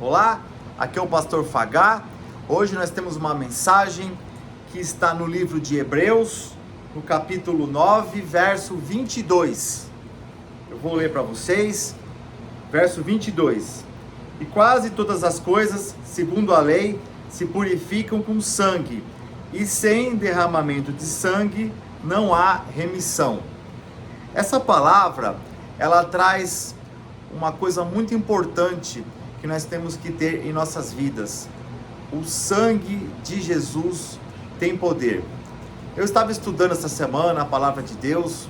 Olá, aqui é o Pastor Fagá. Hoje nós temos uma mensagem que está no livro de Hebreus, no capítulo 9, verso 22. Eu vou ler para vocês, verso 22. E quase todas as coisas, segundo a lei, se purificam com sangue, e sem derramamento de sangue não há remissão. Essa palavra, ela traz uma coisa muito importante que nós temos que ter em nossas vidas. O sangue de Jesus tem poder. Eu estava estudando essa semana a palavra de Deus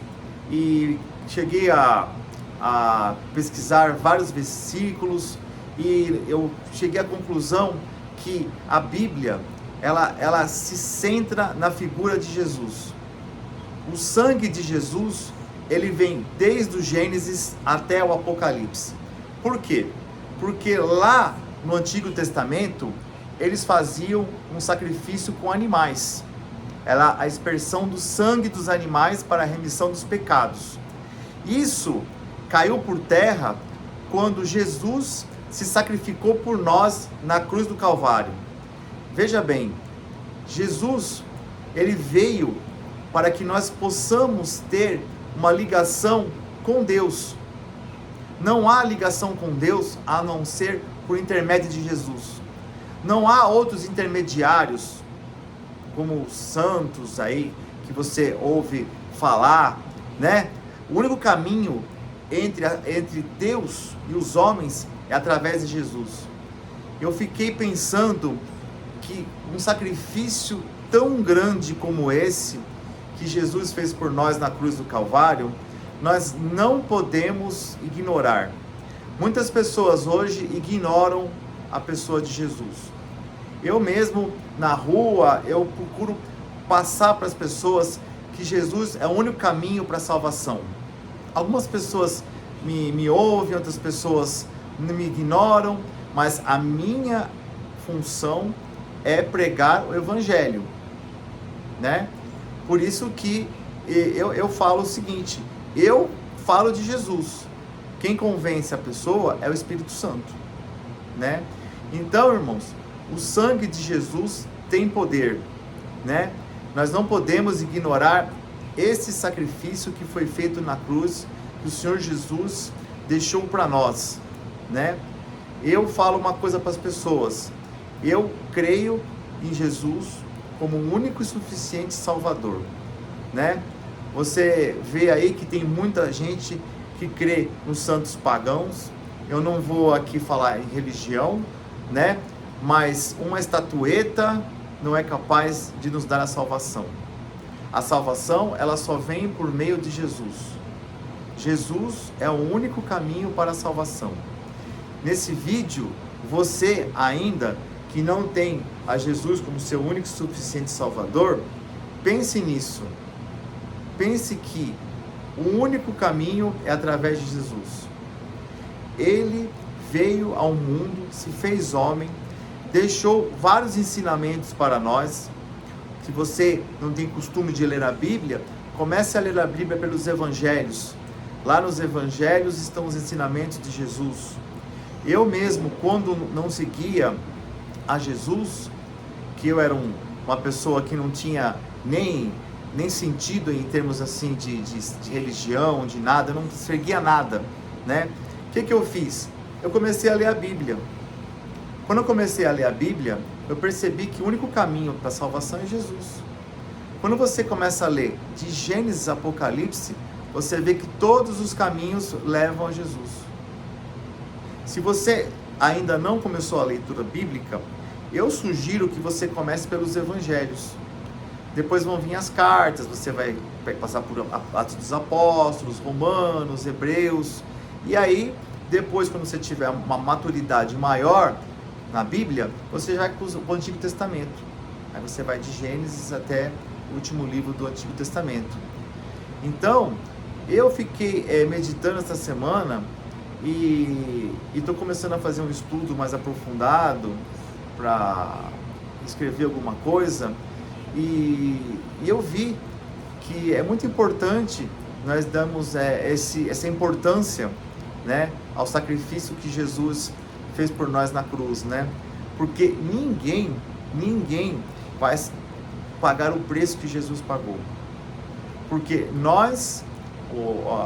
e cheguei a pesquisar vários versículos e eu cheguei à conclusão que a Bíblia, ela se centra na figura de Jesus. O sangue de Jesus, ele vem desde o Gênesis até o Apocalipse. Por quê? Porque lá no Antigo Testamento, eles faziam um sacrifício com animais. Era a aspersão do sangue dos animais para a remissão dos pecados. Isso caiu por terra quando Jesus se sacrificou por nós na cruz do Calvário. Veja bem, Jesus, ele veio para que nós possamos ter uma ligação com Deus. Não há ligação com Deus a não ser por intermédio de Jesus. Não há outros intermediários, como os santos aí, que você ouve falar, né? O único caminho entre Deus e os homens é através de Jesus. Eu fiquei pensando que um sacrifício tão grande como esse, que Jesus fez por nós na cruz do Calvário, nós não podemos ignorar. Muitas pessoas hoje ignoram a pessoa de Jesus. Eu mesmo, na rua, eu procuro passar para as pessoas que Jesus é o único caminho para a salvação. Algumas pessoas me ouvem, outras pessoas me ignoram, mas a minha função é pregar o Evangelho, né? Por isso que eu falo o seguinte: eu falo de Jesus. Quem convence a pessoa é o Espírito Santo, né? Então, irmãos, o sangue de Jesus tem poder, né? Nós não podemos ignorar esse sacrifício que foi feito na cruz, que o Senhor Jesus deixou para nós, né? Eu falo uma coisa para as pessoas: eu creio em Jesus como o único e suficiente Salvador, né? Você vê aí que tem muita gente que crê nos santos pagãos. Eu não vou aqui falar em religião, né? Mas uma estatueta não é capaz de nos dar a salvação. A salvação, ela só vem por meio de Jesus. Jesus é o único caminho para a salvação. Nesse vídeo, você ainda que não tem a Jesus como seu único e suficiente Salvador, pense nisso. Pense que o único caminho é através de Jesus. Ele veio ao mundo, se fez homem, deixou vários ensinamentos para nós. Se você não tem costume de ler a Bíblia, comece a ler a Bíblia pelos Evangelhos. Lá nos Evangelhos estão os ensinamentos de Jesus. Eu mesmo, quando não seguia a Jesus, que eu era uma pessoa que não tinha nem sentido em termos assim de religião, de nada, eu não seguia nada, né? O que eu fiz? Eu comecei a ler a Bíblia. Quando eu comecei a ler a Bíblia, eu percebi que o único caminho para a salvação é Jesus. Quando você começa a ler de Gênesis a Apocalipse, você vê que todos os caminhos levam a Jesus. Se você ainda não começou a leitura bíblica, eu sugiro que você comece pelos Evangelhos. Depois vão vir as cartas, você vai passar por Atos dos Apóstolos, Romanos, Hebreus. E aí, depois, quando você tiver uma maturidade maior na Bíblia, você já usa o Antigo Testamento. Aí você vai de Gênesis até o último livro do Antigo Testamento. Então, eu fiquei meditando essa semana e estou começando a fazer um estudo mais aprofundado para escrever alguma coisa. E eu vi que é muito importante nós damos essa importância, né, ao sacrifício que Jesus fez por nós na cruz, né? Porque ninguém vai pagar o preço que Jesus pagou. Porque nós,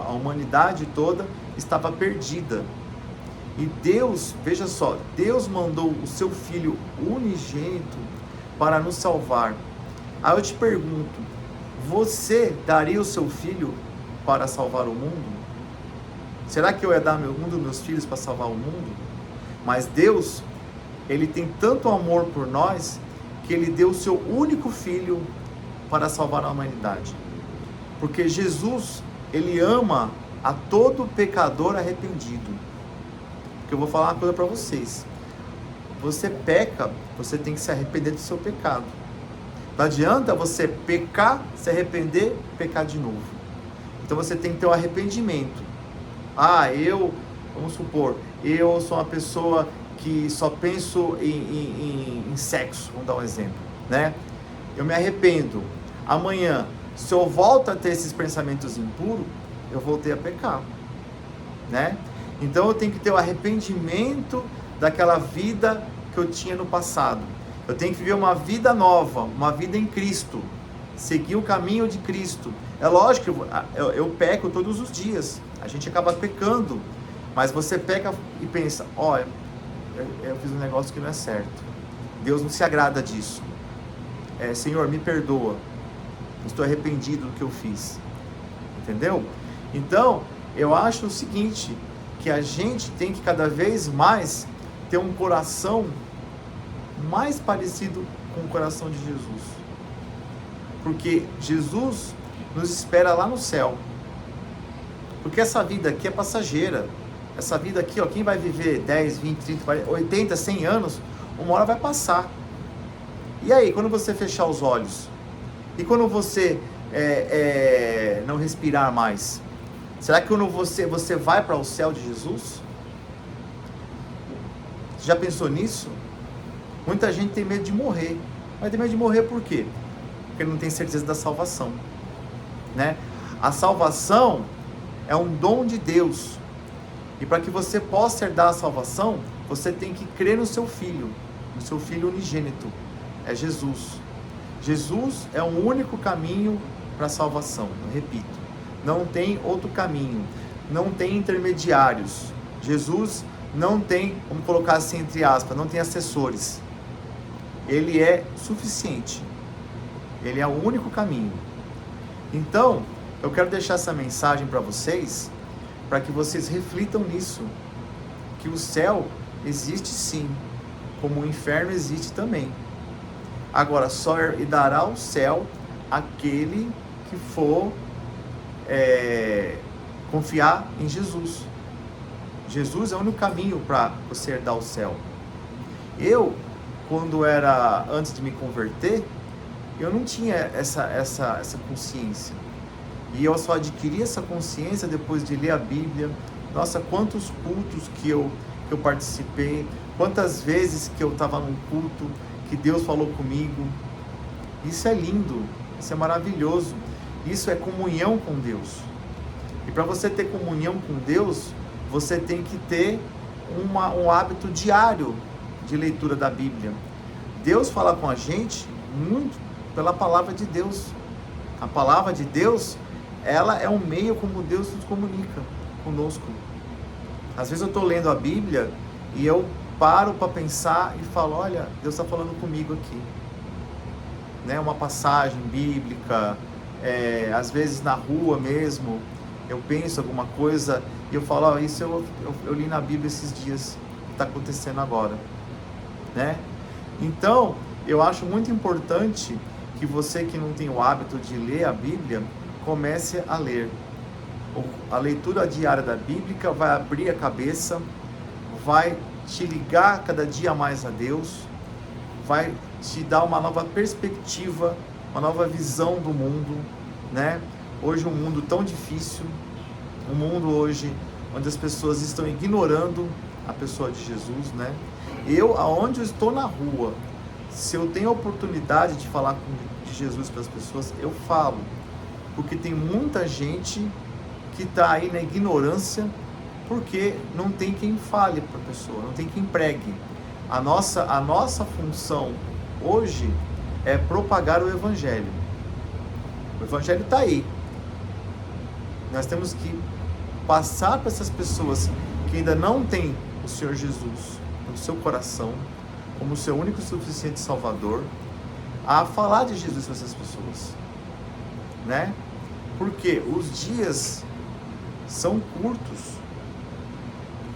a humanidade toda, estava perdida. E Deus, veja só, Deus mandou o seu Filho unigênito para nos salvar. Aí eu te pergunto, você daria o seu filho para salvar o mundo? Será que eu ia dar um dos meus filhos para salvar o mundo? Mas Deus, Ele tem tanto amor por nós, que Ele deu o seu único filho para salvar a humanidade. Porque Jesus, Ele ama a todo pecador arrependido. Porque eu vou falar uma coisa para vocês. Você peca, você tem que se arrepender do seu pecado. Não adianta você pecar, se arrepender, pecar de novo. Então você tem que ter um arrependimento. Vamos supor, eu sou uma pessoa que só penso em sexo, vamos dar um exemplo, né? Eu me arrependo. Amanhã, se eu volto a ter esses pensamentos impuros, eu voltei a pecar, né? Então eu tenho que ter o arrependimento daquela vida que eu tinha no passado. Eu tenho que viver uma vida nova, uma vida em Cristo, seguir o caminho de Cristo. É lógico que eu peco todos os dias, a gente acaba pecando, mas você peca e pensa, eu fiz um negócio que não é certo, Deus não se agrada disso, Senhor, me perdoa, estou arrependido do que eu fiz, entendeu? Então, eu acho o seguinte, que a gente tem que cada vez mais ter um coração mais parecido com o coração de Jesus, porque Jesus nos espera lá no céu, porque essa vida aqui é passageira, essa vida aqui, quem vai viver 10, 20, 30, 40, 80, 100 anos, uma hora vai passar. E aí, quando você fechar os olhos, e quando você não respirar mais, será que quando você vai para o céu de Jesus? Você já pensou nisso? Muita gente tem medo de morrer, mas tem medo de morrer por quê? Porque não tem certeza da salvação, né? A salvação é um dom de Deus, e para que você possa herdar a salvação, você tem que crer no seu Filho unigênito, é Jesus. Jesus é o único caminho para a salvação, eu repito, não tem outro caminho, não tem intermediários. Jesus não tem, vamos colocar assim entre aspas, não tem assessores. Ele é suficiente, ele é o único caminho. Então, eu quero deixar essa mensagem para vocês, para que vocês reflitam nisso, que o céu existe sim, como o inferno existe também. Agora, só herdará o céu aquele que for confiar em Jesus. Jesus é o único caminho para você herdar o céu. Eu, antes de me converter, eu não tinha essa consciência. E eu só adquiri essa consciência depois de ler a Bíblia. Nossa, quantos cultos que eu participei, quantas vezes que eu estava num culto, que Deus falou comigo. Isso é lindo, isso é maravilhoso. Isso é comunhão com Deus. E para você ter comunhão com Deus, você tem que ter um hábito diário de leitura da Bíblia. Deus fala com a gente muito pela palavra de Deus. A palavra de Deus, ela é um meio como Deus nos comunica conosco. Às vezes eu estou lendo a Bíblia e eu paro para pensar e falo, olha, Deus está falando comigo aqui. Né? Uma passagem bíblica, às vezes na rua mesmo, eu penso alguma coisa e eu falo, isso eu li na Bíblia esses dias, está acontecendo agora. Né? Então, eu acho muito importante que você que não tem o hábito de ler a Bíblia, comece a ler. A leitura diária da Bíblia vai abrir a cabeça, vai te ligar cada dia mais a Deus, vai te dar uma nova perspectiva, uma nova visão do mundo, né? Hoje um mundo tão difícil, um mundo hoje onde as pessoas estão ignorando a pessoa de Jesus, né? Aonde eu estou na rua, se eu tenho a oportunidade de falar de Jesus para as pessoas, eu falo, porque tem muita gente que está aí na ignorância, Porque não tem quem fale para a pessoa, não tem quem pregue. A nossa função hoje é propagar o Evangelho. O Evangelho está aí. Nós temos que passar para essas pessoas que ainda não têm o Senhor Jesus no seu coração, como seu único e suficiente Salvador, a falar de Jesus para essas pessoas, né? Porque os dias são curtos.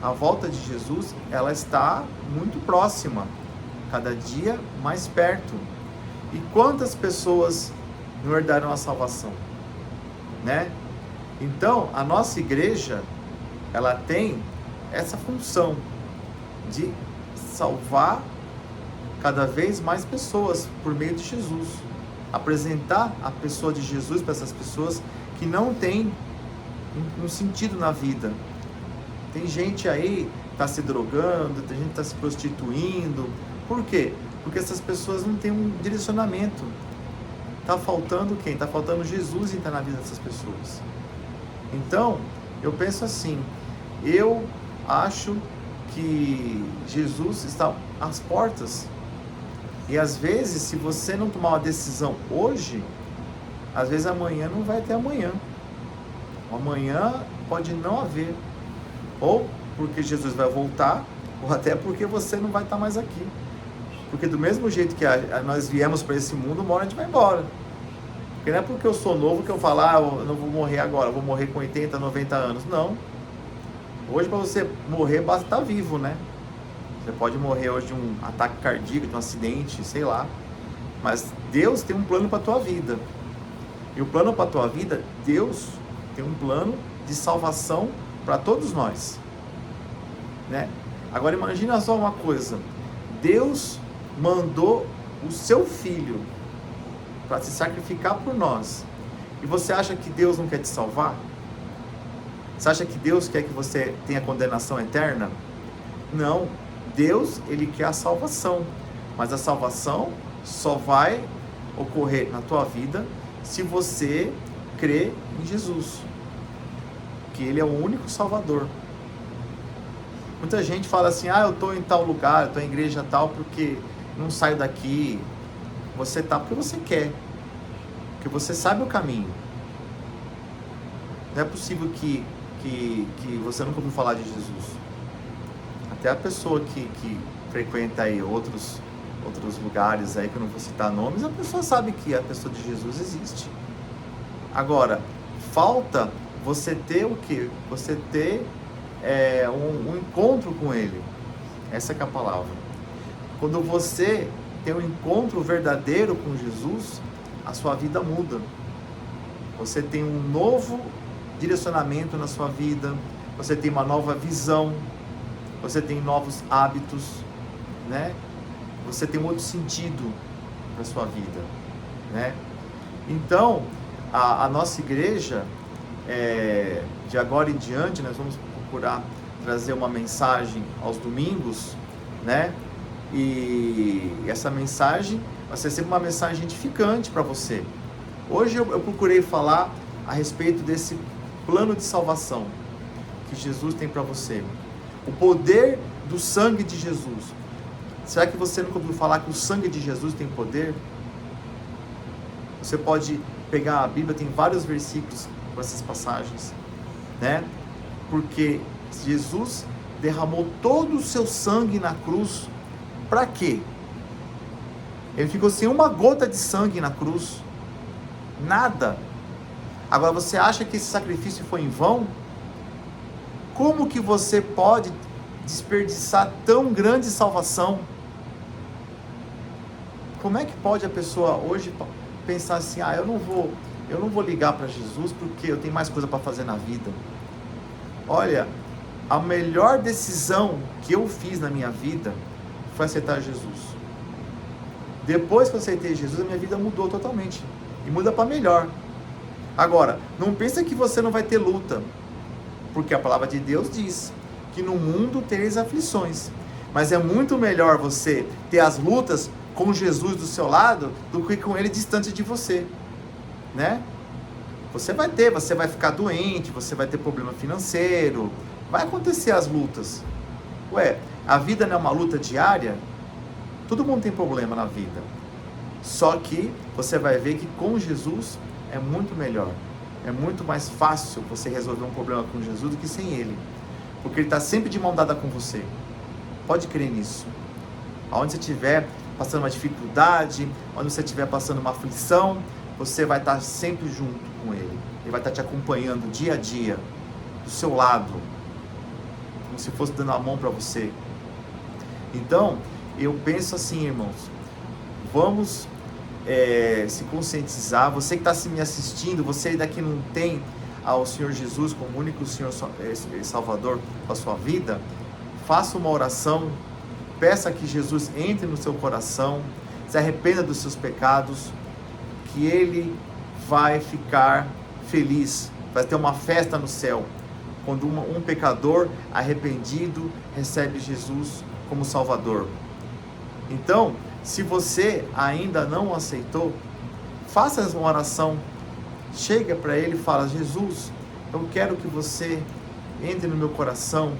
A volta de Jesus, ela está muito próxima, cada dia mais perto. E quantas pessoas não herdarão a salvação, né? Então, a nossa igreja, ela tem essa função de salvar cada vez mais pessoas por meio de Jesus. Apresentar a pessoa de Jesus para essas pessoas que não têm um sentido na vida. Tem gente aí que está se drogando, tem gente que está se prostituindo. Por quê? Porque essas pessoas não têm um direcionamento. Está faltando quem? Está faltando Jesus entrar na vida dessas pessoas. Então, eu penso assim, eu acho que Jesus está às portas. E às vezes, se você não tomar uma decisão hoje, às vezes amanhã não vai ter amanhã. Amanhã pode não haver. Ou porque Jesus vai voltar, ou até porque você não vai estar mais aqui. Porque do mesmo jeito que nós viemos para esse mundo, uma hora a gente vai embora. Porque não é porque eu sou novo que eu falo, eu não vou morrer agora, eu vou morrer com 80, 90 anos. Não. Hoje, para você morrer, basta estar vivo, né? Você pode morrer hoje de um ataque cardíaco, de um acidente, sei lá. Mas Deus tem um plano para a tua vida. E o plano para a tua vida, Deus tem um plano de salvação para todos nós, né? Agora imagina só uma coisa. Deus mandou o seu Filho para se sacrificar por nós. E você acha que Deus não quer te salvar? Você acha que Deus quer que você tenha condenação eterna? Não. Deus, Ele quer a salvação. Mas a salvação só vai ocorrer na tua vida se você crer em Jesus. Que Ele é o único Salvador. Muita gente fala assim, eu estou em tal lugar, eu estou em igreja tal, porque não saio daqui. Você está porque você quer. Porque você sabe o caminho. Não é possível que você nunca ouviu falar de Jesus. Até a pessoa que frequenta aí outros lugares aí, que eu não vou citar nomes, a pessoa sabe que a pessoa de Jesus existe. Agora, falta você ter o quê? Você ter um encontro com Ele. Essa que é a palavra. Quando você tem um encontro verdadeiro com Jesus, a sua vida muda. Você tem um novo direcionamento na sua vida, você tem uma nova visão, você tem novos hábitos, né? Você tem um outro sentido para a sua vida, né? Então, a nossa igreja, de agora em diante, nós vamos procurar trazer uma mensagem aos domingos, né? E essa mensagem vai ser sempre uma mensagem edificante para você. Hoje eu procurei falar a respeito desse plano de salvação que Jesus tem para você. O poder do sangue de Jesus. Será que você nunca ouviu falar que o sangue de Jesus tem poder? Você pode pegar a Bíblia, tem vários versículos com essas passagens, né? Porque Jesus derramou todo o seu sangue na cruz. Para quê? Ele ficou sem uma gota de sangue na cruz. Nada. Agora, você acha que esse sacrifício foi em vão? Como que você pode desperdiçar tão grande salvação? Como é que pode a pessoa hoje pensar assim, eu não vou ligar para Jesus porque eu tenho mais coisa para fazer na vida? Olha, a melhor decisão que eu fiz na minha vida foi aceitar Jesus. Depois que eu aceitei Jesus, a minha vida mudou totalmente. E muda para melhor. Agora, não pensa que você não vai ter luta. Porque a palavra de Deus diz que no mundo tereis aflições. Mas é muito melhor você ter as lutas com Jesus do seu lado do que com Ele distante de você, né? Você vai ficar doente, você vai ter problema financeiro, Vai acontecer as lutas. Ué, a vida não é uma luta diária? Todo mundo tem problema na vida. Só que você vai ver que com Jesus é muito melhor. É muito mais fácil você resolver um problema com Jesus do que sem Ele. Porque Ele está sempre de mão dada com você. Pode crer nisso. Aonde você estiver passando uma dificuldade, onde você estiver passando uma aflição, você vai estar sempre junto com Ele. Ele vai estar te acompanhando dia a dia, do seu lado, como se fosse dando a mão para você. Então, eu penso assim, irmãos, vamos se conscientizar. Você que está me assistindo, você ainda que não tem ao Senhor Jesus como único Senhor Salvador da sua vida, faça uma oração, peça que Jesus entre no seu coração, se arrependa dos seus pecados, que Ele vai ficar feliz, vai ter uma festa no céu, quando um pecador arrependido recebe Jesus como Salvador. Então, se você ainda não aceitou, faça uma oração, chega para Ele e fala: Jesus, eu quero que você entre no meu coração,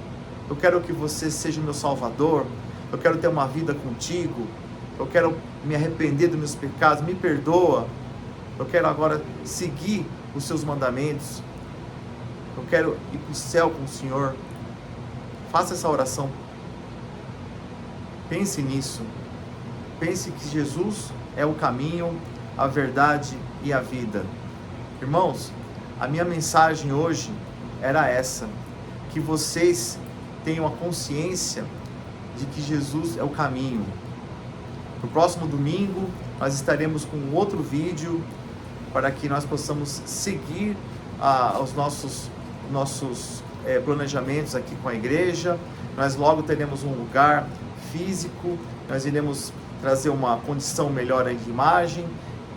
eu quero que você seja o meu Salvador, eu quero ter uma vida contigo, eu quero me arrepender dos meus pecados, me perdoa, eu quero agora seguir os seus mandamentos, eu quero ir para o céu com o Senhor. Faça essa oração, pense nisso, pense que Jesus é o caminho, a verdade e a vida. Irmãos, a minha mensagem hoje era essa, que vocês tenham a consciência de que Jesus é o caminho. No próximo domingo nós estaremos com outro vídeo para que nós possamos seguir os nossos planejamentos aqui com a igreja. Nós logo teremos um lugar físico, nós iremos trazer uma condição melhor de imagem.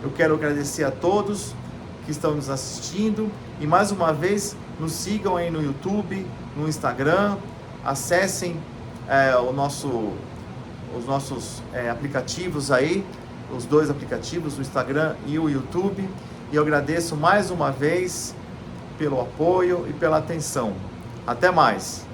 Eu quero agradecer a todos que estão nos assistindo e mais uma vez nos sigam aí no YouTube, no Instagram, acessem os nossos aplicativos aí, os dois aplicativos, o Instagram e o YouTube, e eu agradeço mais uma vez pelo apoio e pela atenção. Até mais!